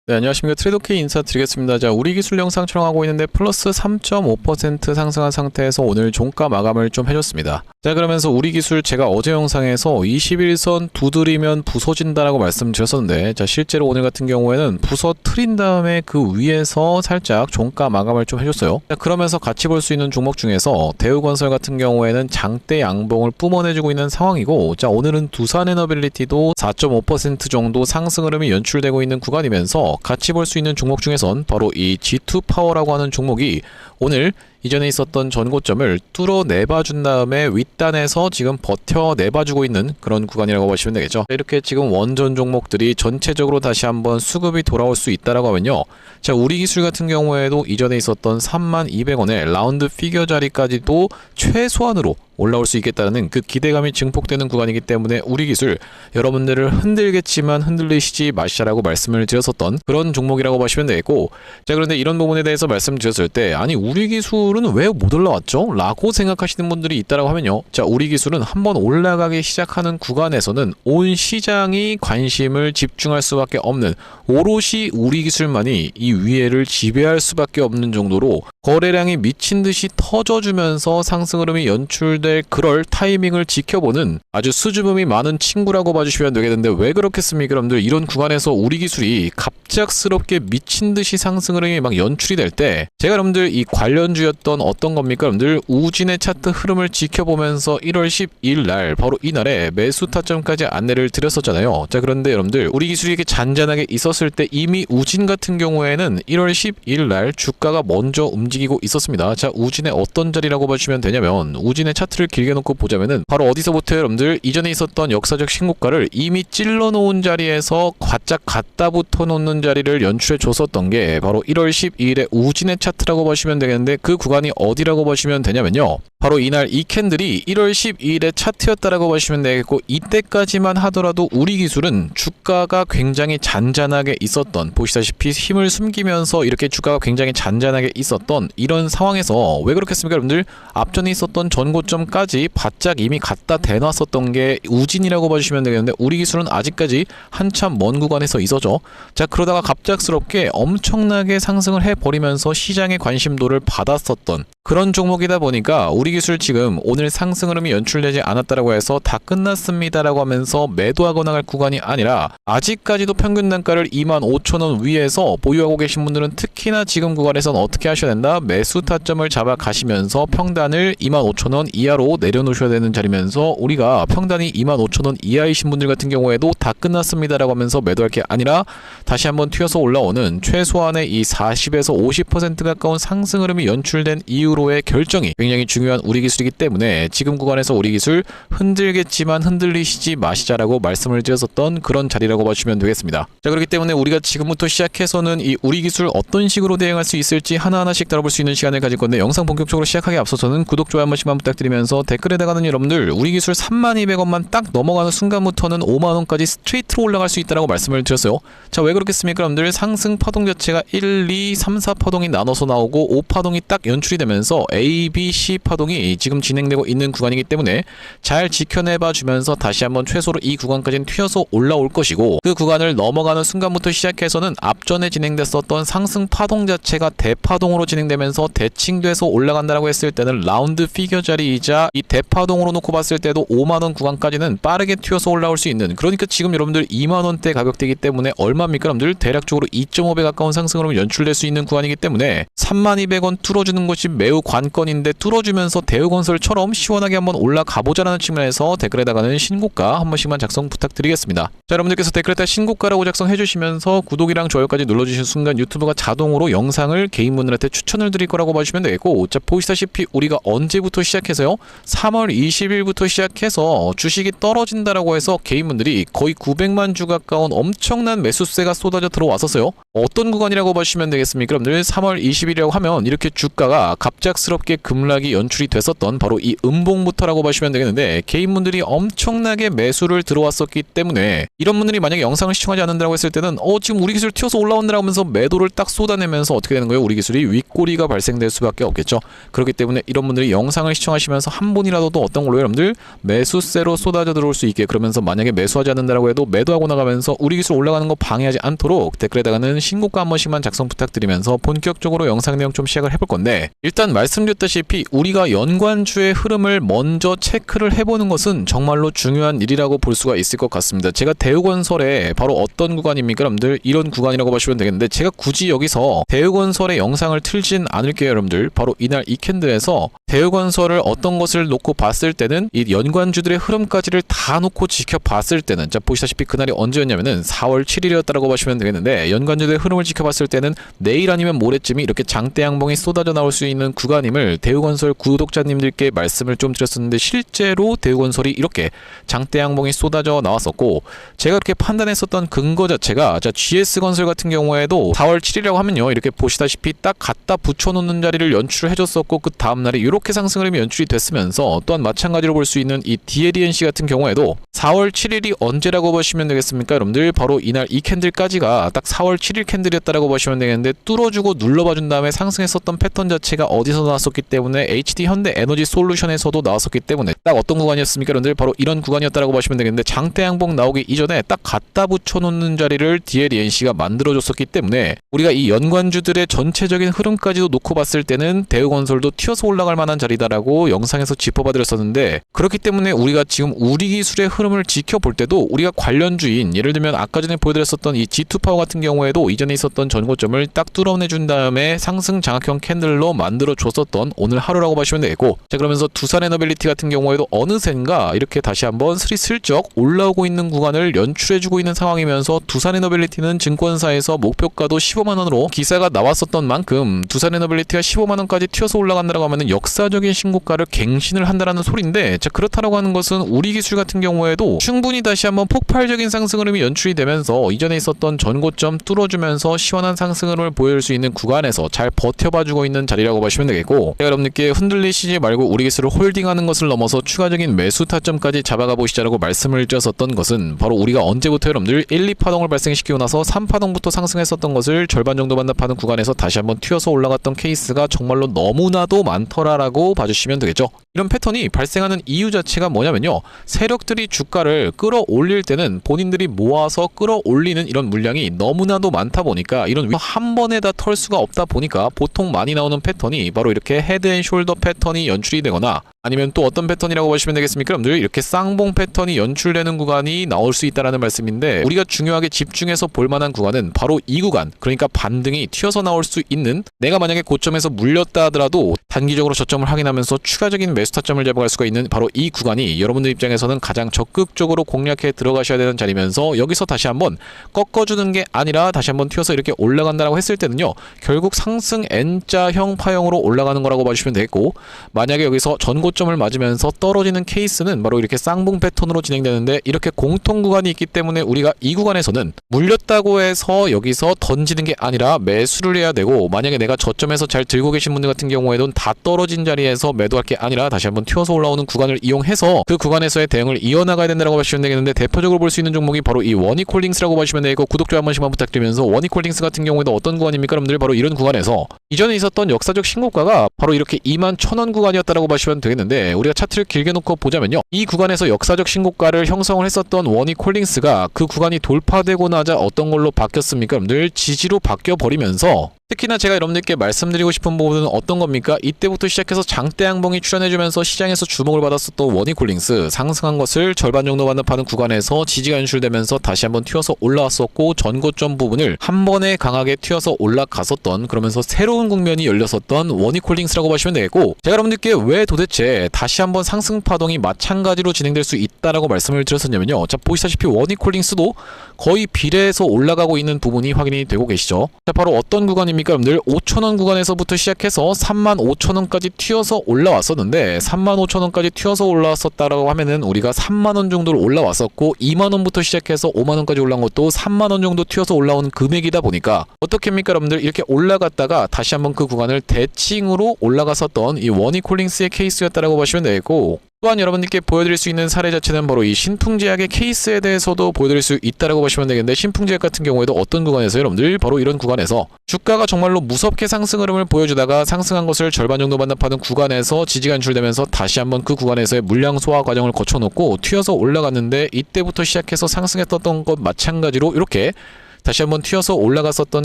네, 안녕하십니까. 트레이더K 인사드리겠습니다. 자, 우리 기술 영상 촬영하고 있는데 플러스 3.5% 상승한 상태에서 오늘 종가 마감을 좀 해줬습니다. 자, 그러면서 우리 기술 제가 어제 영상에서 21선 두드리면 부서진다라고 말씀드렸었는데, 자, 실제로 오늘 같은 경우에는 부서트린 다음에 그 위에서 살짝 종가 마감을 좀 해줬어요. 자, 그러면서 같이 볼 수 있는 종목 중에서 대우건설 같은 경우에는 장대 양봉을 뿜어내주고 있는 상황이고, 자, 오늘은 두산에너빌리티도 4.5% 정도 상승 흐름이 연출되고 있는 구간이면서 같이 볼 수 있는 종목 중에선 바로 이 G2파워라고 하는 종목이 오늘 이전에 있었던 전고점을 뚫어내봐준 다음에 윗단에서 지금 버텨내봐주고 있는 그런 구간이라고 보시면 되겠죠. 이렇게 지금 원전 종목들이 전체적으로 다시 한번 수급이 돌아올 수 있다라고 하면요. 자, 우리 기술 같은 경우에도 이전에 있었던 32,200원의 라운드 피겨 자리까지도 최소한으로 올라올 수 있겠다는 그 기대감이 증폭되는 구간이기 때문에 우리 기술 여러분들을 흔들겠지만 흔들리시지 마시라고 말씀을 드렸었던 그런 종목이라고 보시면 되겠고, 자, 그런데 이런 부분에 대해서 말씀드렸을 때 아니 우리 기술은 왜 못 올라왔죠? 라고 생각하시는 분들이 있다라고 하면요. 자, 우리 기술은 한번 올라가기 시작하는 구간에서는 온 시장이 관심을 집중할 수밖에 없는, 오롯이 우리 기술만이 이 위에를 지배할 수밖에 없는 정도로 거래량이 미친 듯이 터져주면서 상승 흐름이 연출될 그럴 타이밍을 지켜보는 아주 수줍음이 많은 친구라고 봐주시면 되겠는데, 왜 그렇겠습니까? 여러분들 이런 구간에서 우리 기술이 갑작스럽게 미친 듯이 상승 흐름이 막 연출이 될 때 제가 여러분들 이 관련주였던 어떤 겁니까? 여러분들 우진의 차트 흐름을 지켜보면서 1월 12일 날 바로 이날에 매수 타점까지 안내를 드렸었잖아요. 자, 그런데 여러분들 우리 기술이 이렇게 잔잔하게 있었을 때 이미 우진 같은 경우에는 1월 12일 날 주가가 먼저 움직이고 있었습니다. 자, 우진의 어떤 자리라고 보시면 되냐면, 우진의 차트를 길게 놓고 보자면은 바로 어디서부터 여러분들 이전에 있었던 역사적 신고가를 이미 찔러 놓은 자리에서 바짝 갖다 붙어 놓는 자리를 연출해 줬었던 게 바로 1월 12일에 우진의 차트라고 보시면 되겠는데, 그 구간이 어디라고 보시면 되냐면요. 바로 이날 이 캔들이 1월 12일의 차트였다라고 보시면 되겠고, 이때까지만 하더라도 우리 기술은 주가가 굉장히 잔잔하게 있었던, 보시다시피 힘을 숨기면서 이렇게 주가가 굉장히 잔잔하게 있었던 이런 상황에서 왜 그렇겠습니까? 여러분들 앞전에 있었던 전고점까지 바짝 이미 갖다 대놨었던 게 우진이라고 봐주시면 되겠는데, 우리 기술은 아직까지 한참 먼 구간에서 있었죠. 자, 그러다가 갑작스럽게 엄청나게 상승을 해버리면서 시장의 관심도를 받았었던 그런 종목이다 보니까 우리 기술 지금 오늘 상승 흐름이 연출되지 않았다라고 해서 다 끝났습니다라고 하면서 매도하거나 할 구간이 아니라, 아직까지도 평균 단가를 25,000원 위에서 보유하고 계신 분들은 특히나 지금 구간에서는 어떻게 하셔야 된다? 매수 타점을 잡아 가시면서 평단을 25,000원 이하로 내려놓으셔야 되는 자리면서, 우리가 평단이 25,000원 이하이신 분들 같은 경우에도 다 끝났습니다라고 하면서 매도할 게 아니라 다시 한번 튀어서 올라오는 최소한의 이 40에서 50% 가까운 상승 흐름이 연출된 이후로의 결정이 굉장히 중요한 우리 기술이기 때문에 지금 구간에서 우리 기술 흔들겠지만 흔들리시지 마시자라고 말씀을 드렸었던 그런 자리라고 봐주시면 되겠습니다. 자, 그렇기 때문에 우리가 지금부터 시작해서는 이 우리 기술 어떤 식으로 대응할 수 있을지 하나하나씩 다뤄볼 수 있는 시간을 가질 건데, 영상 본격적으로 시작하기 앞서서는 구독, 좋아요 한 번씩만 부탁드리면서, 댓글에다가는 여러분들 우리 기술 32,200원만 딱 넘어가는 순간부터는 50,000원까지 스트레이트로 올라갈 수 있다라고 말씀을 드렸어요. 자, 왜 그렇겠습니까? 여러분들 상승 파동 자체가 1, 2, 3, 4파동이 나눠서 나오고 5파동이 딱 연출이 되면서 A, B, C 파동이 지금 진행되고 있는 구간이기 때문에 잘 지켜내봐 주면서 다시 한번 최소로 이 구간까지는 튀어서 올라올 것이고, 그 구간을 넘어가는 순간부터 시작해서는 앞전에 진행됐었던 상승 파동 자체가 대파동으로 진행되면서 대칭돼서 올라간다라고 했을 때는 라운드 피겨 자리이자 이 대파동으로 놓고 봤을 때도 50,000원 구간까지는 빠르게 튀어서 올라올 수 있는, 그러니까 지금 여러분들 20,000원대 가격대이기 때문에 얼마입니까? 여러분들 대략적으로 2.5배 가까운 상승으로 연출될 수 있는 구간이기 때문에 32,200원 뚫어주는 것이 매우 관건인데, 뚫어주면서 대우건설처럼 시원하게 한번 올라가보자라는 측면에서 댓글에다가는 신고가 한 번씩만 작성 부탁드리겠습니다. 자, 여러분들께서 댓글에다 신고가라고 작성해주시면서 구독이랑 좋아요까지 눌러주신 순간 유튜브가 자동으로 영상을 개인분들한테 추천을 드릴 거라고 봐주시면 되겠고, 자, 보시다시피 우리가 언제부터 시작해서요? 3월 20일부터 시작해서 주식이 떨어진다라고 해서 개인분들이 거의 900만 주 가까운 엄청난 매수세가 쏟아져 들어왔었어요. 어떤 구간이라고 보시면 되겠습니까? 여러분들 3월 20일이라고 하면 이렇게 주가가 갑자기 급작스럽게 급락이 연출이 됐었던 바로 이 음봉부터라고 보시면 되겠는데, 개인분들이 엄청나게 매수를 들어왔었기 때문에 이런 분들이 만약에 영상을 시청하지 않는다고 했을 때는 지금 우리 기술 튀어서 올라온다고 하면서 매도를 딱 쏟아내면서 어떻게 되는 거예요? 우리 기술이 윗꼬리가 발생될 수밖에 없겠죠. 그렇기 때문에 이런 분들이 영상을 시청하시면서 한 분이라도 또 어떤 걸로 여러분들 매수세로 쏟아져 들어올 수 있게, 그러면서 만약에 매수하지 않는다고 해도 매도하고 나가면서 우리 기술 올라가는 거 방해하지 않도록 댓글에다가는 신고가 한 번씩만 작성 부탁드리면서 본격적으로 영상 내용 좀 시작을 해볼 건데, 일단 말씀드렸다시피 우리가 연관주의 흐름을 먼저 체크를 해보는 것은 정말로 중요한 일이라고 볼 수가 있을 것 같습니다. 제가 대우건설에 바로 어떤 구간입니까 여러분들? 이런 구간이라고 보시면 되겠는데, 제가 굳이 여기서 대우건설의 영상을 틀진 않을게요 여러분들. 바로 이날 이 캔들에서 대우건설을 어떤 것을 놓고 봤을 때는 이 연관주들의 흐름까지를 다 놓고 지켜봤을 때는, 자 보시다시피 그날이 언제였냐면은 4월 7일이었다라고 보시면 되겠는데, 연관주들의 흐름을 지켜봤을 때는 내일 아니면 모레쯤이 이렇게 장대 양봉이 쏟아져 나올 수 있는 구간임을 대우건설 구독자님들께 말씀을 좀 드렸었는데, 실제로 대우건설이 이렇게 장대 양봉이 쏟아져 나왔었고, 제가 그렇게 판단했었던 근거 자체가, 자 GS건설 같은 경우에도 4월 7일이라고 하면요 이렇게 보시다시피 딱 갖다 붙여놓는 자리를 연출을 해줬었고, 그 다음날에 이렇게 상승 흐름이 연출이 됐으면서, 또한 마찬가지로 볼 수 있는 이 DLENC 같은 경우에도 4월 7일이 언제라고 보시면 되겠습니까 여러분들? 바로 이날 이 캔들까지가 딱 4월 7일 캔들이었다라고 보시면 되겠는데, 뚫어주고 눌러봐 준 다음에 상승했었던 패턴 자체가 어디서 나왔었기 때문에 HD 현대에너지 솔루션에서도 나왔었기 때문에 딱 어떤 구간이었습니까 여러분들? 바로 이런 구간이었다라고 보시면 되겠는데, 장대 양봉 나오기 이전에 딱 갖다 붙여놓는 자리를 DLENC가 만들어줬었기 때문에 우리가 이 연관주들의 전체적인 흐름까지도 놓고 봤을 때는 대우건설도 튀어서 올라갈 만한 자리다라고 영상에서 짚어봐드렸었는데, 그렇기 때문에 우리가 지금 우리 기술의 흐름을 지켜볼 때도 우리가 관련주인, 예를 들면 아까 전에 보여드렸었던 이 G2파워 같은 경우에도 이전에 있었던 전고점을 딱 뚫어내준 다음에 상승 장악형 캔들로 만들어줬었던 오늘 하루라고 보시면 되겠고, 자 그러면서 두산에너빌리티 같은 경우에도 어느샌가 이렇게 다시 한번 스리슬쩍 올라오고 있는 구간을 연출해주고 있는 상황이면서, 두산에너빌리티는 증권사에서 목표가도 15만원으로 기사가 나왔었던 만큼 두산에너빌리티가 15만원까지 튀어서 올라간다고 하면 역사적인 신고가를 갱신을 한다라는 소리인데, 자 그렇다라고 하는 것은 우리 기술 같은 경우에도 충분히 다시 한번 폭발적인 상승 흐름이 연출이 되면서 이전에 있었던 전고점 뚫어주면서 시원한 상승 흐름을 보여줄 수 있는 구간에서 잘 버텨봐주고 있는 자리라고 보시면 되겠고, 여러분들께 흔들리시지 말고 우리 기술을 홀딩하는 것을 넘어서 추가적인 매수 타점까지 잡아가 보시자라고 말씀을 드렸었던 것은, 바로 우리가 언제부터 여러분들 1, 2파동을 발생시키고 나서 3파동부터 상승했었던 것을 절반 정도 반납하는 구간에서 다시 한번 튀어서 올라갔던 케이스가 정말로 너무나도 많더라라고 봐주시면 되겠죠. 이런 패턴이 발생하는 이유 자체가 뭐냐면요, 세력들이 주가를 끌어올릴 때는 본인들이 모아서 끌어올리는 이런 물량이 너무나도 많다 보니까, 이런 한 번에 다 털 수가 없다 보니까 보통 많이 나오는 패턴이 바로 이렇게 헤드앤숄더 패턴이 연출이 되거나, 아니면 또 어떤 패턴이라고 보시면 되겠습니까 여러분들? 이렇게 쌍봉 패턴이 연출되는 구간이 나올 수 있다는 말씀인데, 우리가 중요하게 집중해서 볼 만한 구간은 바로 이 구간, 그러니까 반등이 튀어서 나올 수 있는, 내가 만약에 고점에서 물렸다 하더라도 단기적으로 저점을 확인하면서 추가적인 매수 타점을 잡아갈 수가 있는 바로 이 구간이 여러분들 입장에서는 가장 적극적으로 공략해 들어가셔야 되는 자리면서, 여기서 다시 한번 꺾어주는 게 아니라 다시 한번 튀어서 이렇게 올라간다라고 했을 때는요, 결국 상승 N자형 파형으로 올라가는 거라고 봐주시면 되겠고, 만약에 여기서 전고점을 맞으면서 떨어지는 케이스는 바로 이렇게 쌍봉 패턴으로 진행되는데, 이렇게 공통 구간이 있기 때문에 우리가 이 구간에서는 물렸다고 해서 여기서 던지는 게 아니라 매수를 해야 되고, 만약에 내가 저점에서 잘 들고 계신 분들 같은 경우에는 다 떨어진 자리에서 매도할 게 아니라 다시 한번 튀어서 올라오는 구간을 이용해서 그 구간에서의 대응을 이어나가야 된다고 보시면 되겠는데, 대표적으로 볼 수 있는 종목이 바로 이 원익홀딩스라고 보시면 되고, 구독자 한 번씩만 부탁드리면서, 원익홀딩스 같은 경우에도 어떤 구간입니까 여러분들? 바로 이런 구간에서 이전에 있었던 역사적 신고가가 바로 이렇게 21,000원 구간이었다고 보시면 되겠는데, 우리가 차트를 길게 놓고 보자면요, 이 구간에서 역사적 신고가를 형성을 했었던 원익홀딩스가 그 구간이 돌파되고 나자 어떤 걸로 바뀌었습니까 여러분들? 지지로 바뀌어 버리면서, 특히나 제가 여러분들께 말씀드리고 싶은 부분은 어떤 겁니까? 이때부터 시작해서 장대 양봉이 출현해주면서 시장에서 주목을 받았었던 원익홀딩스, 상승한 것을 절반 정도 반납하는 구간에서 지지가 연출되면서 다시 한번 튀어서 올라왔었고, 전고점 부분을 한 번에 강하게 튀어서 올라갔었던, 그러면서 새로운 국면이 열렸었던 원익홀딩스라고 보시면 되겠고, 제가 여러분들께 왜 도대체 다시 한번 상승 파동이 마찬가지로 진행될 수 있다라고 말씀을 드렸었냐면요, 자 보시다시피 원익홀딩스도 거의 비례해서 올라가고 있는 부분이 확인이 되고 계시죠. 자 바로 어떤 구간입니까? 구간입니까 여러분들? 5,000원 구간에서부터 시작해서 35,000원까지 튀어서 올라왔었는데 35,000원까지 튀어서 올라왔었다라고 하면은 우리가 3만원 정도로 올라왔었고 2만원부터 시작해서 5만원까지 올라온 것도 3만원 정도 튀어서 올라온 금액이다 보니까 어떻게입니까 여러분들? 이렇게 올라갔다가 다시 한번 그 구간을 대칭으로 올라갔었던 이 워니콜링스의 케이스였다라고 보시면 되겠고, 또한 여러분들께 보여드릴 수 있는 사례 자체는 바로 이 신풍제약의 케이스에 대해서도 보여드릴 수 있다라고 보시면 되겠는데, 신풍제약 같은 경우에도 어떤 구간에서 여러분들 바로 이런 구간에서 주가가 정말로 무섭게 상승 흐름을 보여주다가 상승한 것을 절반 정도 반납하는 구간에서 지지가 연출되면서 다시 한번 그 구간에서의 물량 소화 과정을 거쳐놓고 튀어서 올라갔는데, 이때부터 시작해서 상승했던 것 마찬가지로 이렇게 다시 한번 튀어서 올라갔었던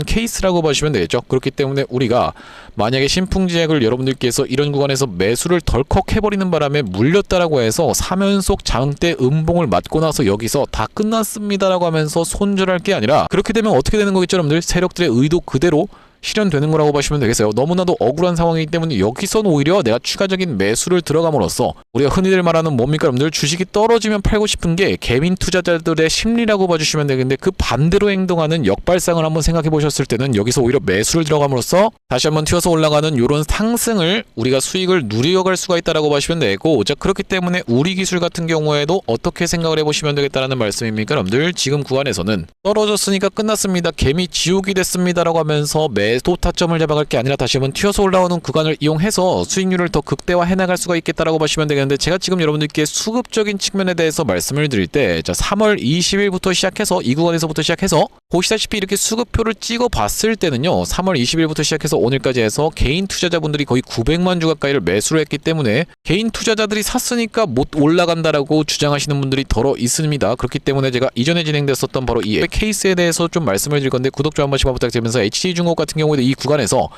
케이스라고 보시면 되겠죠. 그렇기 때문에 우리가 만약에 신풍제약을 여러분들께서 이런 구간에서 매수를 덜컥 해버리는 바람에 물렸다라고 해서 3연속 장대 음봉을 맞고 나서 여기서 다 끝났습니다라고 하면서 손절할 게 아니라, 그렇게 되면 어떻게 되는 거겠죠 여러분들? 세력들의 의도 그대로 실현되는 거라고 보시면 되겠어요. 너무나도 억울한 상황이기 때문에 여기선 오히려 내가 추가적인 매수를 들어감으로써 우리가 흔히들 말하는 뭡니까 여러분들? 주식이 떨어지면 팔고 싶은 게 개인 투자자들의 심리라고 봐주시면 되겠는데, 그 반대로 행동하는 역발상을 한번 생각해 보셨을 때는 여기서 오히려 매수를 들어감으로써 다시 한번 튀어서 올라가는 이런 상승을 우리가 수익을 누려갈 수가 있다라고 보시면 되고, 자 그렇기 때문에 우리 기술 같은 경우에도 어떻게 생각을 해보시면 되겠다라는 말씀입니까 여러분들? 지금 구간에서는 떨어졌으니까 끝났습니다, 개미 지옥이 됐습니다라고 하면서 매도 타점을 잡아갈 게 아니라 다시 한번 튀어서 올라오는 구간을 이용해서 수익률을 더 극대화해 나갈 수가 있겠다라고 보시면 되겠는데, 제가 지금 여러분들께 수급적인 측면에 대해서 말씀을 드릴 때, 자 3월 20일부터 시작해서 이 구간에서부터 시작해서 보시다시피 이렇게 수급표를 찍어 봤을 때는요, 3월 20일부터 시작해서 오늘까지 해서 개인 투자자분들이 거의 900만 주 가까이를 매수를 했기 때문에 개인 투자자들이 샀으니까 못 올라간다라고 주장하시는 분들이 덜어 있습니다. 그렇기 때문에 제가 이전에 진행됐었던 바로 이 케이스에 대해서 좀 말씀을 드릴 건데, 구독 좀 한 번씩만 부탁드리면서, HD중공업 같은 경우에도 이 구간에서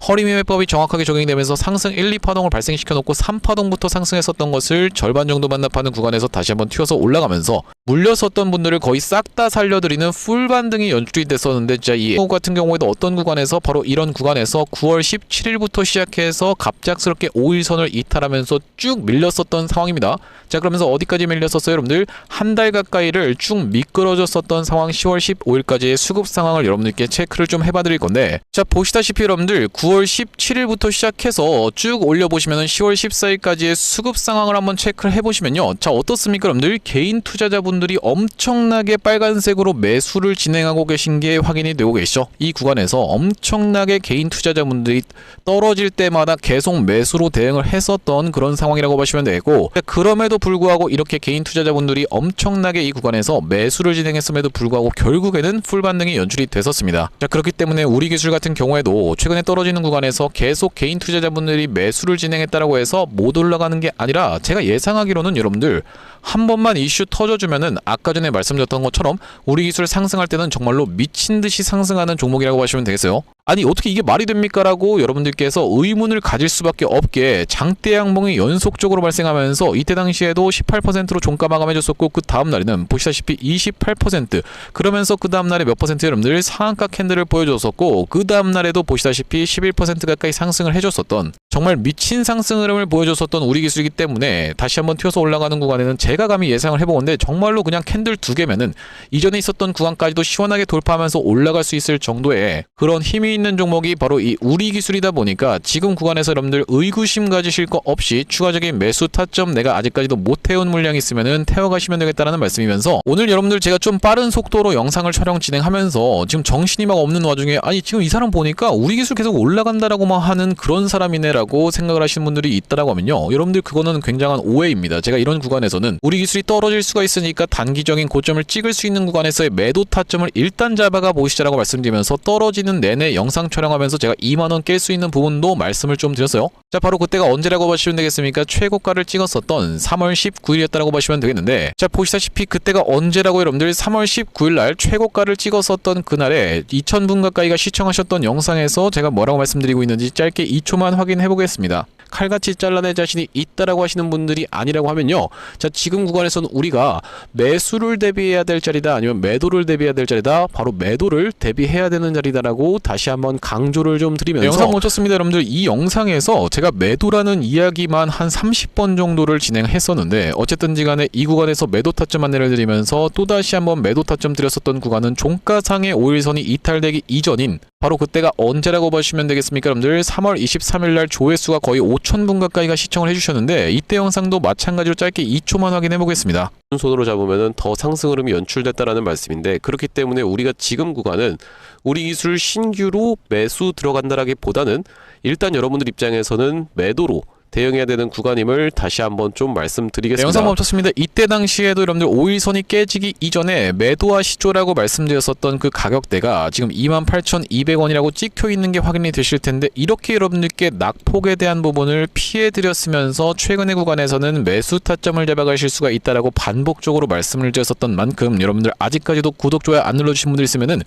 허리매매법이 정확하게 적용이 되면서 상승 1, 2파동을 발생시켜 놓고 3파동부터 상승했었던 것을 절반 정도 반납하는 구간에서 다시 한번 튀어서 올라가면서 물렸었던 분들을 거의 싹 다 살려드리는 풀 반등이 연출이 됐었는데, 자 이 같은 경우에도 어떤 구간에서 바로 이런 구간에서 9월 17일부터 시작해서 갑작스럽게 5일선을 이탈하면서 쭉 밀렸었던 상황입니다. 자 그러면서 어디까지 밀렸었어요 여러분들? 한 달 가까이를 쭉 미끄러졌었던 상황, 10월 15일까지의 수급 상황을 여러분들께 체크를 좀 해봐 드릴 건데, 자 보시다시피 여러분들 9월 17일부터 시작해서 쭉 올려보시면은 10월 14일까지의 수급 상황을 한번 체크를 해보시면요, 자 어떻습니까 여러분들? 개인 투자자분들이 엄청나게 빨간색으로 매수를 진행하고 계신 게 확인이 되고 계시죠. 이 구간에서 엄청나게 개인 투자자분들이 떨어질 때마다 계속 매수로 대응을 했었던 그런 상황이라고 보시면 되고, 그럼에도 불구하고 이렇게 개인 투자자분들이 엄청나게 이 구간에서 매수를 진행했음에도 불구하고 결국에는 풀 반등이 연출이 됐었습니다. 자 그렇기 때문에 우리 기술 같은 경우에도 최근에 떨어지는 구간에서 계속 개인 투자자분들이 매수를 진행했다라고 해서 못 올라가는 게 아니라, 제가 예상하기로는 여러분들 한 번만 이슈 터져주면은 아까 전에 말씀드렸던 것처럼 우리 기술 상승할 때는 정말로 미친듯이 상승하는 종목이라고 보시면 되겠어요. 아니 어떻게 이게 말이 됩니까? 라고 여러분들께서 의문을 가질 수밖에 없게 장대 양봉이 연속적으로 발생하면서 이때 당시에도 18%로 종가 마감해줬었고, 그 다음 날에는 보시다시피 28%, 그러면서 그 다음 날에 몇 퍼센트 여러분들 상한가 캔들을 보여줬었고, 그 다음 날에도 보시다시피 11% 가까이 상승을 해줬었던 정말 미친 상승 흐름을 보여줬었던 우리 기술이기 때문에 다시 한번 튀어서 올라가는 구간에는 제가 감히 예상을 해보건데, 정말로 그냥 캔들 두 개면은 이전에 있었던 구간까지도 시원하게 돌파하면서 올라갈 수 있을 정도의 그런 힘이 있는 종목이 바로 이 우리 기술이다 보니까, 지금 구간에서 여러분들 의구심 가지실 거 없이 추가적인 매수 타점 내가 아직까지도 못 태운 물량이 있으면은 태워가시면 되겠다라는 말씀이면서, 오늘 여러분들 제가 좀 빠른 속도로 영상을 촬영 진행하면서 지금 정신이 막 없는 와중에 아니 지금 이 사람 보니까 우리 기술 계속 올라간다라고만 하는 그런 사람이네라고 생각을 하시는 분들이 있다라고 하면요, 여러분들 그거는 굉장한 오해입니다. 제가 이런 구간에서는 우리 기술이 떨어질 수가 있으니까 단기적인 고점을 찍을 수 있는 구간에서의 매도 타점을 일단 잡아가 보시자라고 말씀드리면서, 떨어지는 내내 영상 촬영하면서 제가 2만원 깰 수 있는 부분도 말씀을 좀 드렸어요. 자 바로 그때가 언제라고 보시면 되겠습니까? 최고가를 찍었었던 3월 19일이었다라고 보시면 되겠는데, 자 보시다시피 그때가 언제라고 여러분들? 3월 19일날 최고가를 찍었었던 그날에 2,000분 가까이가 시청하셨던 영상에서 제가 뭐라고 말씀드리고 있는지 짧게 2초만 확인해 보겠습니다. 칼같이 잘라낼 자신이 있다라고 하시는 분들이 아니라고 하면요, 자 지금 구간에서는 우리가 매수를 대비해야 될 자리다, 아니면 매도를 대비해야 될 자리다, 바로 매도를 대비해야 되는 자리다라고 다시 한번 강조를 좀 드리면서 영상 멈췄습니다. 여러분들, 이 영상에서 제가 매도라는 이야기만 한 30번 정도를 진행했었는데 어쨌든지 간에 이 구간에서 매도 타점 안내를 드리면서 또다시 한번 매도 타점 드렸었던 구간은 종가상의 5일선이 이탈되기 이전인 바로 그때가 언제라고 보시면 되겠습니까? 여러분들 3월 23일날 조회수가 거의 5,000분 가까이가 시청을 해주셨는데 이때 영상도 마찬가지로 짧게 2초만 확인해 보겠습니다. 손으로 잡으면 더 상승 흐름이 연출됐다라는 말씀인데, 그렇기 때문에 우리가 지금 구간은 우리 기술 신규로 매수 들어간다라기보다는 일단 여러분들 입장에서는 매도로 대응해야 되는 구간임을 다시 한번 좀 말씀드리겠습니다. 영상 멈췄습니다. 이때 당시에도 여러분들 5일선이 깨지기 이전에 매도하시죠라고 말씀드렸었던 그 가격대가 지금 28,200원이라고 찍혀 있는 게 확인이 되실 텐데, 이렇게 여러분들께 낙폭에 대한 부분을 피해 드렸으면서 최근의 구간에서는 매수 타점을 잡아가실 수가 있다라고 반복적으로 말씀을 드렸었던 만큼 여러분들 아직까지도 구독, 좋아요 안 눌러주신 분들 있으면은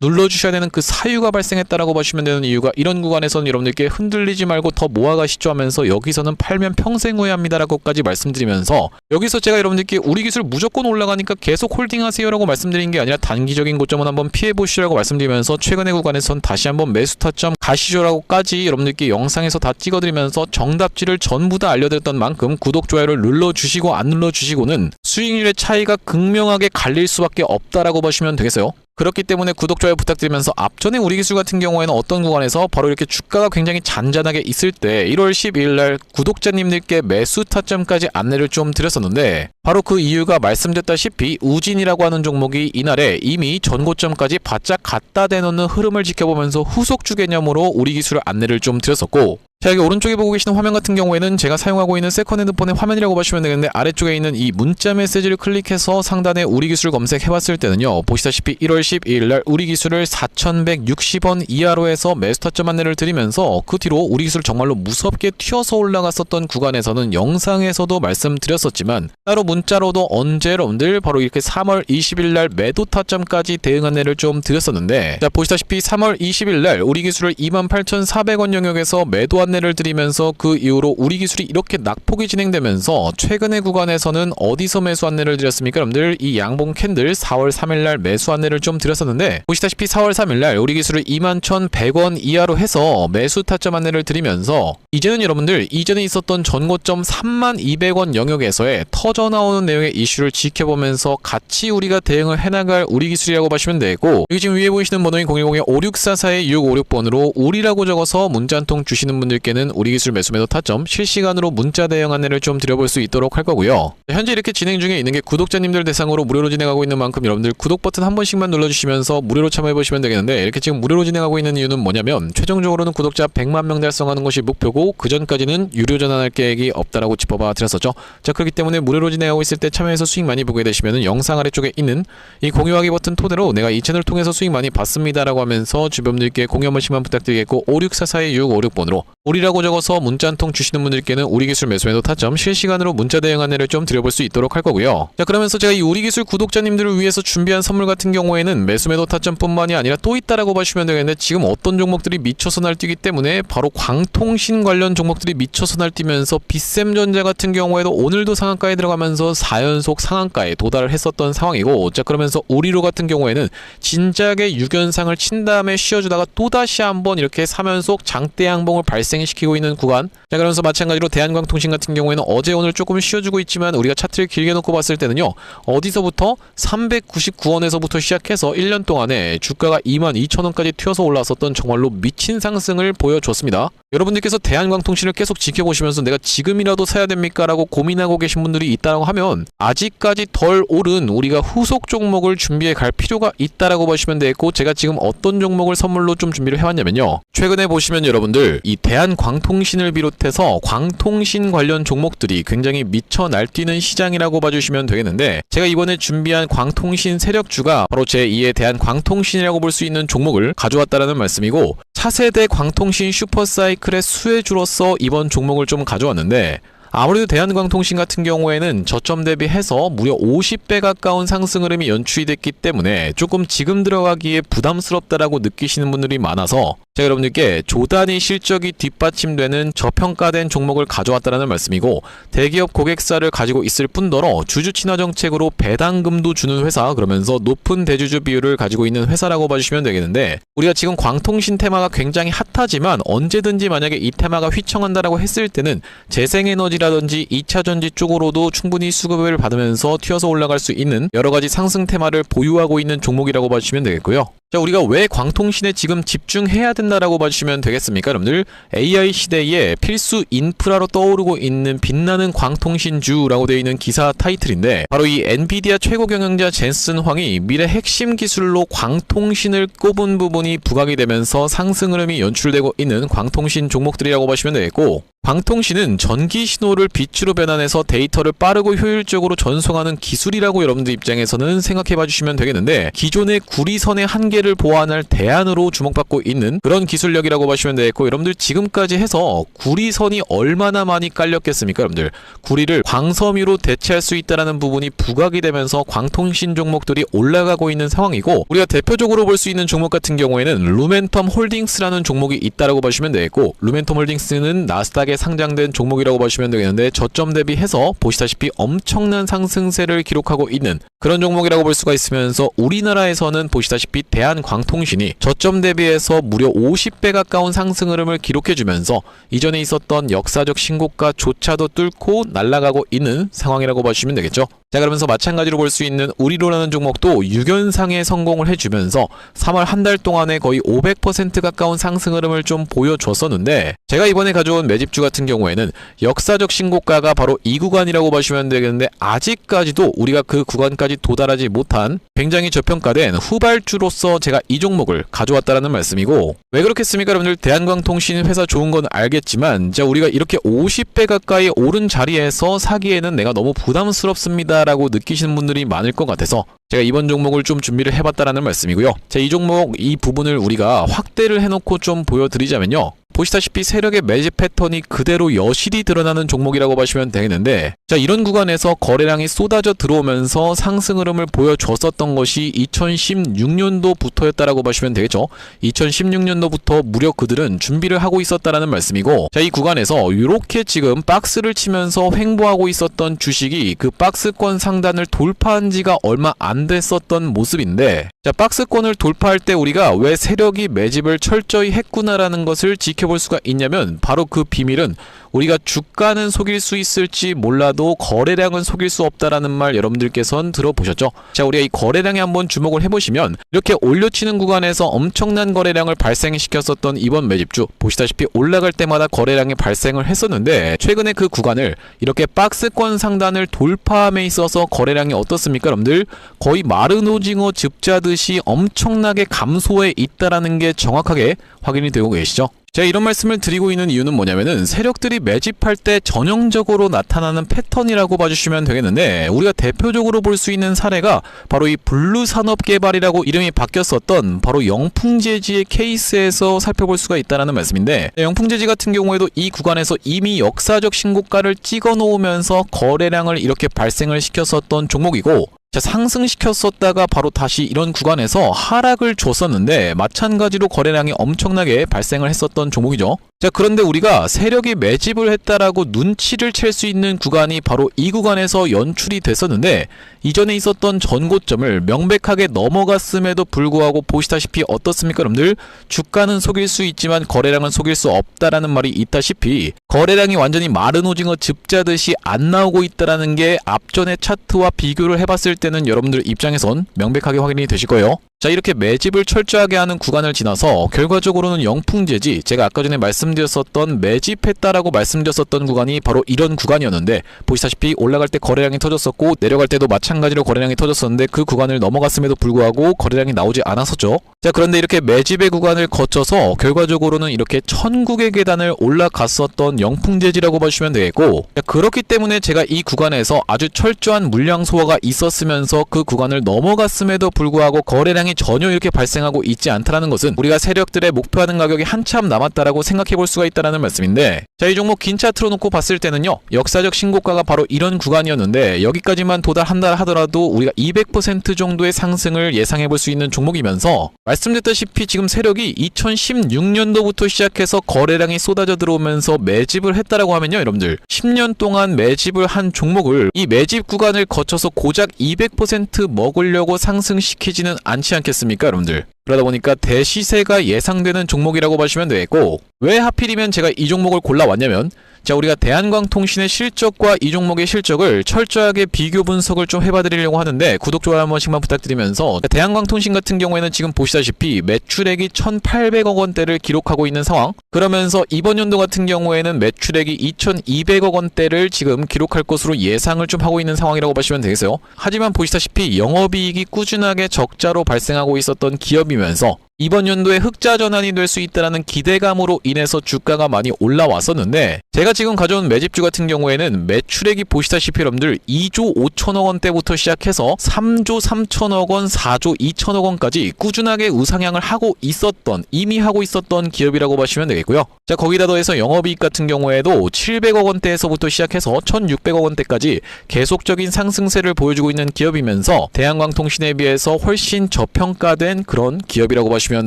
눌러주셔야 되는 그 사유가 발생했다라고 보시면 되는 이유가, 이런 구간에서는 여러분들께 흔들리지 말고 더 모아가시죠 하면서 여기서는 팔면 평생 후회합니다라고까지 말씀드리면서, 여기서 제가 여러분들께 우리 기술 무조건 올라가니까 계속 홀딩하세요라고 말씀드린 게 아니라 단기적인 고점은 한번 피해보시라고 말씀드리면서 최근의 구간에선 다시 한번 매수 타점 가시죠라고까지 여러분들께 영상에서 다 찍어드리면서 정답지를 전부 다 알려드렸던 만큼 구독, 좋아요를 눌러주시고 안 눌러주시고는 수익률의 차이가 극명하게 갈릴 수밖에 없다라고 보시면 되겠어요. 그렇기 때문에 구독, 좋아요 부탁드리면서, 앞전에 우리 기술 같은 경우에는 어떤 구간에서 바로 이렇게 주가가 굉장히 잔잔하게 있을 때 1월 12일날 구독자님들께 매수 타점까지 안내를 좀 드렸었는데, 바로 그 이유가 말씀드렸다시피 우진이라고 하는 종목이 이날에 이미 전고점까지 바짝 갖다 대놓는 흐름을 지켜보면서 후속주 개념으로 우리 기술을 안내를 좀 드렸었고, 자, 여기 오른쪽에 보고 계시는 화면 같은 경우에는 제가 사용하고 있는 세컨 핸드폰의 화면이라고 보시면 되겠는데, 아래쪽에 있는 이 문자 메시지를 클릭해서 상단에 우리 기술 검색해봤을 때는요, 보시다시피 1월 12일날 우리 기술을 4,160원 이하로 해서 매수 타점 안내를 드리면서 그 뒤로 우리 기술 정말로 무섭게 튀어서 올라갔었던 구간에서는 영상에서도 말씀드렸었지만 따로 문자로도 언제 여러분들 바로 이렇게 3월 20일날 매도 타점까지 대응 안내를 좀 드렸었는데, 자, 보시다시피 3월 20일날 우리 기술을 28,400원 영역에서 매도 안내를 드리면서 그 이후로 우리 기술이 이렇게 낙폭이 진행되면서 최근의 구간에서는 어디서 매수 안내를 드렸습니까? 여러분들 이 양봉 캔들 4월 3일날 매수 안내를 좀 드렸었는데, 보시다시피 4월 3일날 우리 기술을 21,100원 이하로 해서 매수 타점 안내를 드리면서 이제는 여러분들 이전에 있었던 전고점 32,200원 영역에서의 터져 나오는 내용의 이슈를 지켜보면서 같이 우리가 대응을 해나갈 우리 기술이라고 보시면 되고, 여기 지금 위에 보이시는 번호인 010-5644-656번으로 우리라고 적어서 문자 한 통 주시는 분들 께는 우리 기술 매수 매도 타점 실시간으로 문자 대응 안내를 좀 드려볼 수 있도록 할 거고요. 현재 이렇게 진행 중에 있는 게 구독자님들 대상으로 무료로 진행하고 있는 만큼 여러분들 구독 버튼 한 번씩만 눌러주시면서 무료로 참여해보시면 되겠는데, 이렇게 지금 무료로 진행하고 있는 이유는 뭐냐면 최종적으로는 구독자 100만 명 달성하는 것이 목표고 그 전까지는 유료 전환할 계획이 없다라고 짚어봐 드렸었죠. 자, 그렇기 때문에 무료로 진행하고 있을 때 참여해서 수익 많이 보게 되시면은 영상 아래쪽에 있는 이 공유하기 버튼 토대로 내가 이 채널 통해서 수익 많이 봤습니다라고 하면서 주변분들께 공유 한 번씩만 부탁드리겠고, 5644-656번으로 우리라고 적어서 문자 한 통 주시는 분들께는 우리 기술 매수 매도 타점 실시간으로 문자 대응 안내를 좀 드려볼 수 있도록 할 거고요. 자, 그러면서 제가 이 우리 기술 구독자님들을 위해서 준비한 선물 같은 경우에는 매수 매도 타점뿐만이 아니라 또 있다라고 보시면 되겠는데, 지금 어떤 종목들이 미쳐서 날뛰기 때문에 바로 광통신 관련 종목들이 미쳐서 날뛰면서 빗셈전자 같은 경우에도 오늘도 상한가에 들어가면서 4연속 상한가에 도달을 했었던 상황이고, 자, 그러면서 우리로 같은 경우에는 진작에 6연상을 친 다음에 쉬어주다가 또다시 한번 이렇게 3연속 장대 양봉을 발생시키고 있는 구간. 자, 그러면서 마찬가지로 대한광통신 같은 경우에는 어제 오늘 조금 쉬어주고 있지만 우리가 차트를 길게 놓고 봤을 때는요, 어디서부터 399원에서부터 시작해서 1년 동안에 주가가 22,000원까지 튀어서 올라왔었던 정말로 미친 상승을 보여줬습니다. 여러분들께서 대한광통신을 계속 지켜보시면서 내가 지금이라도 사야 됩니까? 라고 고민하고 계신 분들이 있다고 하면 아직까지 덜 오른 우리가 후속 종목을 준비해 갈 필요가 있다라고 보시면 되겠고, 제가 지금 어떤 종목을 선물로 좀 준비를 해왔냐면요, 최근에 보시면 여러분들 이 대한광통신을 비롯해서 광통신 관련 종목들이 굉장히 미쳐 날뛰는 시장이라고 봐주시면 되겠는데, 제가 이번에 준비한 광통신 세력주가 바로 제2의 대한광통신이라고 볼 수 있는 종목을 가져왔다라는 말씀이고, 차세대 광통신 슈퍼사이클의 수혜주로서 이번 종목을 좀 가져왔는데, 아무래도 대한광통신 같은 경우에는 저점 대비해서 무려 50배 가까운 상승 흐름이 연출이 됐기 때문에 조금 지금 들어가기에 부담스럽다라고 느끼시는 분들이 많아서 제가 여러분들께 조단위 실적이 뒷받침되는 저평가된 종목을 가져왔다는 말씀이고, 대기업 고객사를 가지고 있을 뿐더러 주주 친화 정책으로 배당금도 주는 회사, 그러면서 높은 대주주 비율을 가지고 있는 회사라고 봐주시면 되겠는데, 우리가 지금 광통신 테마가 굉장히 핫하지만 언제든지 만약에 이 테마가 휘청한다라고 했을 때는 재생에너지라든지 2차전지 쪽으로도 충분히 수급을 받으면서 튀어서 올라갈 수 있는 여러가지 상승 테마를 보유하고 있는 종목이라고 봐주시면 되겠고요. 자, 우리가 왜 광통신에 지금 집중해야 된다라고 봐주시면 되겠습니까, 여러분들? AI 시대에 필수 인프라로 떠오르고 있는 빛나는 광통신주라고 되어 있는 기사 타이틀인데, 바로 이 엔비디아 최고 경영자 젠슨 황이 미래 핵심 기술로 광통신을 꼽은 부분이 부각이 되면서 상승 흐름이 연출되고 있는 광통신 종목들이라고 보시면 되겠고, 광통신은 전기 신호를 빛으로 변환해서 데이터를 빠르고 효율적으로 전송하는 기술이라고 여러분들 입장에서는 생각해 봐주시면 되겠는데, 기존의 구리선의 한계를 보완할 대안으로 주목받고 있는 그런 기술력이라고 보시면 되겠고, 여러분들 지금까지 해서 구리선이 얼마나 많이 깔렸겠습니까, 여러분들? 구리를 광섬유로 대체할 수 있다는 부분이 부각이 되면서 광통신 종목들이 올라가고 있는 상황이고, 우리가 대표적으로 볼 수 있는 종목 같은 경우에는 루멘텀 홀딩스라는 종목이 있다라고 보시면 되겠고, 루멘텀 홀딩스는 나스닥에 상장된 종목이라고 보시면 되겠는데, 저점 대비해서 보시다시피 엄청난 상승세를 기록하고 있는 그런 종목이라고 볼 수가 있으면서, 우리나라에서는 보시다시피 대한광통신이 저점 대비해서 무려 50배 가까운 상승 흐름을 기록해주면서 이전에 있었던 역사적 신고가조차도 뚫고 날아가고 있는 상황이라고 보시면 되겠죠. 자, 그러면서 마찬가지로 볼 수 있는 우리로라는 종목도 6연상에 성공을 해주면서 3월 한 달 동안에 거의 500% 가까운 상승 흐름을 좀 보여줬었는데, 제가 이번에 가져온 매집주 같은 경우에는 역사적 신고가가 바로 이 구간이라고 보시면 되겠는데, 아직까지도 우리가 그 구간까지 도달하지 못한 굉장히 저평가된 후발주로서 제가 이 종목을 가져왔다라는 말씀이고, 왜 그렇겠습니까, 여러분들? 대한광통신 회사 좋은 건 알겠지만, 자, 우리가 이렇게 50배 가까이 오른 자리에서 사기에는 내가 너무 부담스럽습니다 라고 느끼시는 분들이 많을 것 같아서 제가 이번 종목을 좀 준비를 해봤다라는 말씀이고요. 자, 이 종목 이 부분을 우리가 확대를 해놓고 좀 보여드리자면요, 보시다시피 세력의 매집 패턴이 그대로 여실히 드러나는 종목이라고 보시면 되겠는데, 자, 이런 구간에서 거래량이 쏟아져 들어오면서 상승 흐름을 보여줬었던 것이 2016년도부터였다라고 보시면 되겠죠. 2016년도부터 무려 그들은 준비를 하고 있었다라는 말씀이고, 자, 이 구간에서 이렇게 지금 박스를 치면서 횡보하고 있었던 주식이 그 박스권 상단을 돌파한 지가 얼마 안 됐었던 모습인데, 자, 박스권을 돌파할 때 우리가 왜 세력이 매집을 철저히 했구나라는 것을 지켜볼 수가 있냐면, 바로 그 비밀은 우리가 주가는 속일 수 있을지 몰라도 거래량은 속일 수 없다라는 말 여러분들께서는 들어보셨죠? 자, 우리가 이 거래량에 한번 주목을 해보시면, 이렇게 올려치는 구간에서 엄청난 거래량을 발생시켰었던 이번 매집주, 보시다시피 올라갈 때마다 거래량이 발생을 했었는데, 최근에 그 구간을 이렇게 박스권 상단을 돌파함에 있어서 거래량이 어떻습니까, 여러분들? 거의 마른 오징어 즙자듯이 엄청나게 감소해 있다라는 게 정확하게 확인이 되고 계시죠? 제가 이런 말씀을 드리고 있는 이유는 뭐냐면은, 세력들이 매집할 때 전형적으로 나타나는 패턴이라고 봐주시면 되겠는데, 우리가 대표적으로 볼 수 있는 사례가 바로 이 블루산업개발이라고 이름이 바뀌었었던 바로 영풍재지의 케이스에서 살펴볼 수가 있다는 말씀인데, 영풍재지 같은 경우에도 이 구간에서 이미 역사적 신고가를 찍어 놓으면서 거래량을 이렇게 발생을 시켰었던 종목이고, 자, 상승시켰었다가 바로 다시 이런 구간에서 하락을 줬었는데, 마찬가지로 거래량이 엄청나게 발생을 했었던 종목이죠. 자, 그런데 우리가 세력이 매집을 했다라고 눈치를 챌 수 있는 구간이 바로 이 구간에서 연출이 됐었는데, 이전에 있었던 전고점을 명백하게 넘어갔음에도 불구하고 보시다시피 어떻습니까, 여러분들? 주가는 속일 수 있지만 거래량은 속일 수 없다라는 말이 있다시피, 거래량이 완전히 마른 오징어 즙자듯이 안 나오고 있다라는 게 앞전의 차트와 비교를 해봤을 때는 여러분들 입장에선 명백하게 확인이 되실 거예요. 자, 이렇게 매집을 철저하게 하는 구간을 지나서 결과적으로는 영풍재지, 제가 아까 전에 말씀드렸었던 매집했다라고 말씀드렸었던 구간이 바로 이런 구간이었는데, 보시다시피 올라갈 때 거래량이 터졌었고 내려갈 때도 마찬가지로 거래량이 터졌었는데, 그 구간을 넘어갔음에도 불구하고 거래량이 나오지 않았었죠. 자, 그런데 이렇게 매집의 구간을 거쳐서 결과적으로는 이렇게 천국의 계단을 올라갔었던 영풍재지라고 보시면 되겠고, 자, 그렇기 때문에 제가 이 구간에서 아주 철저한 물량 소화가 있었으면서 그 구간을 넘어갔음에도 불구하고 거래량이 상승이 전혀 이렇게 발생하고 있지 않다라는 것은 우리가 세력들의 목표하는 가격이 한참 남았다라고 생각해 볼 수가 있다라는 말씀인데, 자, 이 종목 긴 차트로 놓고 봤을 때는요, 역사적 신고가가 바로 이런 구간이었는데 여기까지만 도달한다 하더라도 우리가 200% 정도의 상승을 예상해 볼 수 있는 종목이면서, 말씀드렸다시피 지금 세력이 2016년도부터 시작해서 거래량이 쏟아져 들어오면서 매집을 했다라고 하면요, 여러분들 10년 동안 매집을 한 종목을 이 매집 구간을 거쳐서 고작 200% 먹으려고 상승시키지는 않지 않겠습니까, 여러분들? 그러다 보니까 대시세가 예상되는 종목이라고 보시면 되겠고, 왜 하필이면 제가 이 종목을 골라왔냐면, 자, 우리가 대한광통신의 실적과 이 종목의 실적을 철저하게 비교 분석을 좀 해봐드리려고 하는데, 구독, 좋아요 한 번씩만 부탁드리면서, 대한광통신 같은 경우에는 지금 보시다시피 매출액이 1,800억 원대를 기록하고 있는 상황, 그러면서 이번 연도 같은 경우에는 매출액이 2,200억 원대를 지금 기록할 것으로 예상을 좀 하고 있는 상황이라고 보시면 되겠어요. 하지만 보시다시피 영업이익이 꾸준하게 적자로 발생하고 있었던 기업이면서 이번 연도에 흑자 전환이 될 수 있다는 기대감으로 인해서 주가가 많이 올라왔었는데, 제가 지금 가져온 매집주 같은 경우에는 매출액이 보시다시피 여러분들 2조 5천억 원대부터 시작해서 3조 3천억 원, 4조 2천억 원까지 꾸준하게 우상향을 하고 있었던, 이미 하고 있었던 기업이라고 보시면 되겠고요. 자, 거기다 더해서 영업이익 같은 경우에도 700억 원대에서부터 시작해서 1,600억 원대까지 계속적인 상승세를 보여주고 있는 기업이면서 대한광통신에 비해서 훨씬 저평가된 그런 기업이라고 보시면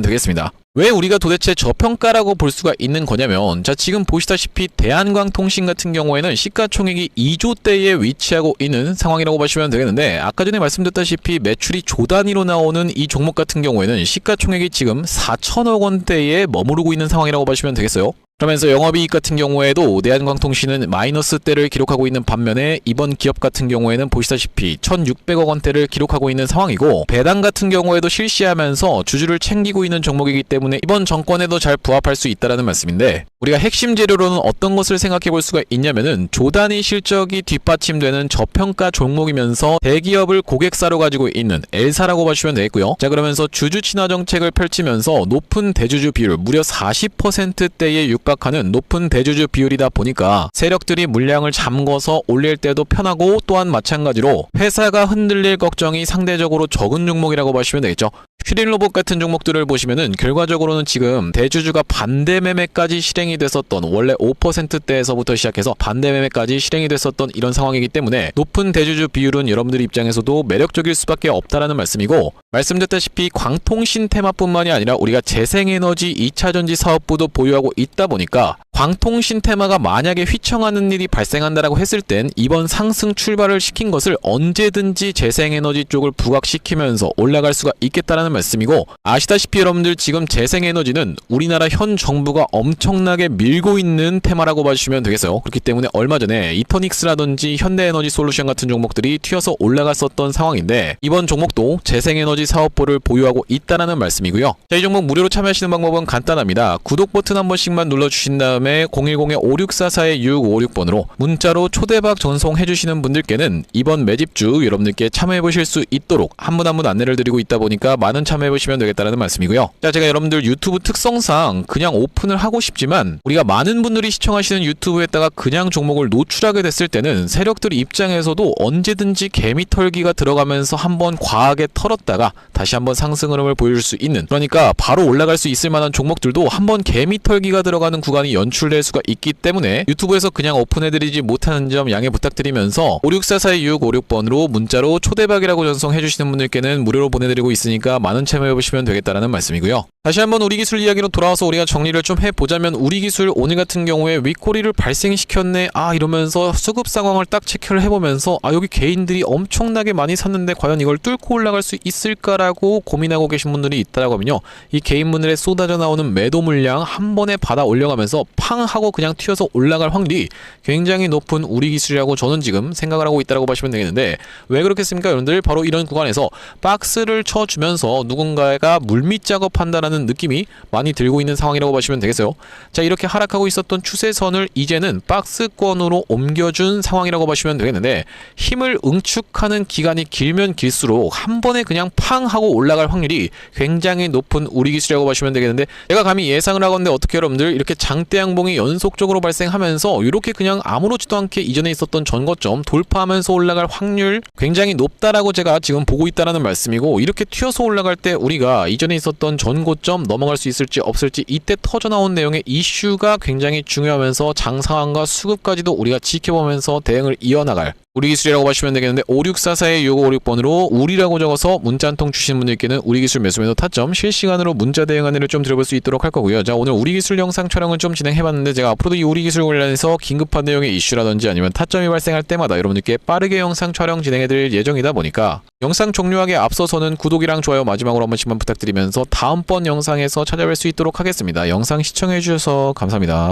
되겠습니다. 왜 우리가 도대체 저평가라고 볼 수가 있는 거냐면, 자, 지금 보시다시피 대한광통신 같은 경우에는 시가총액이 2조대에 위치하고 있는 상황이라고 보시면 되겠는데, 아까 전에 말씀드렸다시피 매출이 조 단위로 나오는 이 종목 같은 경우에는 시가총액이 지금 4천억 원대에 머무르고 있는 상황이라고 보시면 되겠어요. 그러면서 영업이익 같은 경우에도 대한광통신은 마이너스대를 기록하고 있는 반면에 이번 기업 같은 경우에는 보시다시피 1,600억 원대를 기록하고 있는 상황이고, 배당 같은 경우에도 실시하면서 주주를 챙기고 있는 종목이기 때문에 이번 정권에도 잘 부합할 수 있다라는 말씀인데, 우리가 핵심 재료로는 어떤 것을 생각해 볼 수가 있냐면은 조단위 실적이 뒷받침되는 저평가 종목이면서 대기업을 고객사로 가지고 있는 L사라고 보시면 되겠고요. 자, 그러면서 주주 친화 정책을 펼치면서 높은 대주주 비율, 무려 40%대에 육박하는 높은 대주주 비율이다 보니까 세력들이 물량을 잠궈서 올릴 때도 편하고, 또한 마찬가지로 회사가 흔들릴 걱정이 상대적으로 적은 종목이라고 보시면 되겠죠. 슈링로봇 같은 종목들을 보시면은 결과적으로는 지금 대주주가 반대 매매까지 실행이 됐었던, 원래 5%대에서부터 시작해서 반대 매매까지 실행이 됐었던 이런 상황이기 때문에 높은 대주주 비율은 여러분들 입장에서도 매력적일 수밖에 없다라는 말씀이고, 말씀드렸다시피 광통신 테마뿐만이 아니라 우리가 재생에너지 2차전지 사업부도 보유하고 있다 보니까 광통신 테마가 만약에 휘청하는 일이 발생한다라고 했을 땐 이번 상승 출발을 시킨 것을 언제든지 재생에너지 쪽을 부각시키면서 올라갈 수가 있겠다라는 말씀이고, 아시다시피 여러분들 지금 재생에너지는 우리나라 현 정부가 엄청나게 밀고 있는 테마라고 봐주시면 되겠어요. 그렇기 때문에 얼마 전에 이터닉스라든지 현대에너지 솔루션 같은 종목들이 튀어서 올라갔었던 상황인데, 이번 종목도 재생에너지 사업부를 보유하고 있다라는 말씀이고요. 자, 이 종목 무료로 참여하시는 방법은 간단합니다. 구독 버튼 한 번씩만 눌러주신 다음에 010-5644-6556번으로 문자로 초대박 전송해주시는 분들께는 이번 매집주 여러분들께 참여해보실 수 있도록 한 분 한 분 안내를 드리고 있다 보니까 많은 참여해보시면 되겠다는 말씀이고요. 자, 제가 여러분들 유튜브 특성상 그냥 오픈을 하고 싶지만 우리가 많은 분들이 시청하시는 유튜브에다가 그냥 종목을 노출하게 됐을 때는 세력들 입장에서도 언제든지 개미털기가 들어가면서 한번 과하게 털었다가 다시 한번 상승 흐름을 보여줄 수 있는, 그러니까 바로 올라갈 수 있을 만한 종목들도 한번 개미털기가 들어가는 구간이 연출될 수가 있기 때문에 유튜브에서 그냥 오픈해드리지 못하는 점 양해 부탁드리면서 564-4656번으로 문자로 초대박이라고 전송해주시는 분들께는 무료로 보내드리고 있으니까 많은 참여해보시면 되겠다는 말씀이고요. 다시 한번 우리 기술 이야기로 돌아와서 우리가 정리를 좀 해보자면, 우리 기술 오늘 같은 경우에 윗꼬리를 발생시켰네 이러면서 수급 상황을 딱 체크를 해보면서 여기 개인들이 엄청나게 많이 샀는데 과연 이걸 뚫고 올라갈 수 있을까라고 고민하고 계신 분들이 있다라고 하면요, 이 개인분들의 쏟아져 나오는 매도 물량 한 번에 받아 올려가면서 팡 하고 그냥 튀어서 올라갈 확률이 굉장히 높은 우리 기술이라고 저는 지금 생각을 하고 있다라고 보시면 되겠는데, 왜 그렇겠습니까 여러분들? 바로 이런 구간에서 박스를 쳐주면서 누군가가 물밑 작업한다라는 느낌이 많이 들고 있는 상황이라고 보시면 되겠어요. 자, 이렇게 하락하고 있었던 추세선을 이제는 박스권으로 옮겨준 상황이라고 보시면 되겠는데, 힘을 응축하는 기간이 길면 길수록 한 번에 그냥 팡 하고 올라갈 확률이 굉장히 높은 우리 기술이라고 보시면 되겠는데, 제가 감히 예상을 하건데 어떻게 여러분들 이렇게 장대양 양봉이 연속적으로 발생하면서 이렇게 그냥 아무렇지도 않게 이전에 있었던 전고점 돌파하면서 올라갈 확률 굉장히 높다라고 제가 지금 보고 있다라는 말씀이고, 이렇게 튀어서 올라갈 때 우리가 이전에 있었던 전고점 넘어갈 수 있을지 없을지 이때 터져나온 내용의 이슈가 굉장히 중요하면서 장상황과 수급까지도 우리가 지켜보면서 대응을 이어나갈 우리기술이라고 보시면 되겠는데, 5644-6556번으로 우리라고 적어서 문자 한 통 주신 분들께는 우리기술 매수매도 타점 실시간으로 문자 대응 안내를 좀 드려볼 수 있도록 할 거고요. 자, 오늘 우리기술 영상 촬영을 좀 진행해봤는데, 제가 앞으로도 이 우리기술 관련해서 긴급한 내용의 이슈라든지 아니면 타점이 발생할 때마다 여러분들께 빠르게 영상 촬영 진행해드릴 예정이다 보니까 영상 종료하기에 앞서서는 구독이랑 좋아요 마지막으로 한 번씩만 부탁드리면서 다음번 영상에서 찾아뵐 수 있도록 하겠습니다. 영상 시청해주셔서 감사합니다.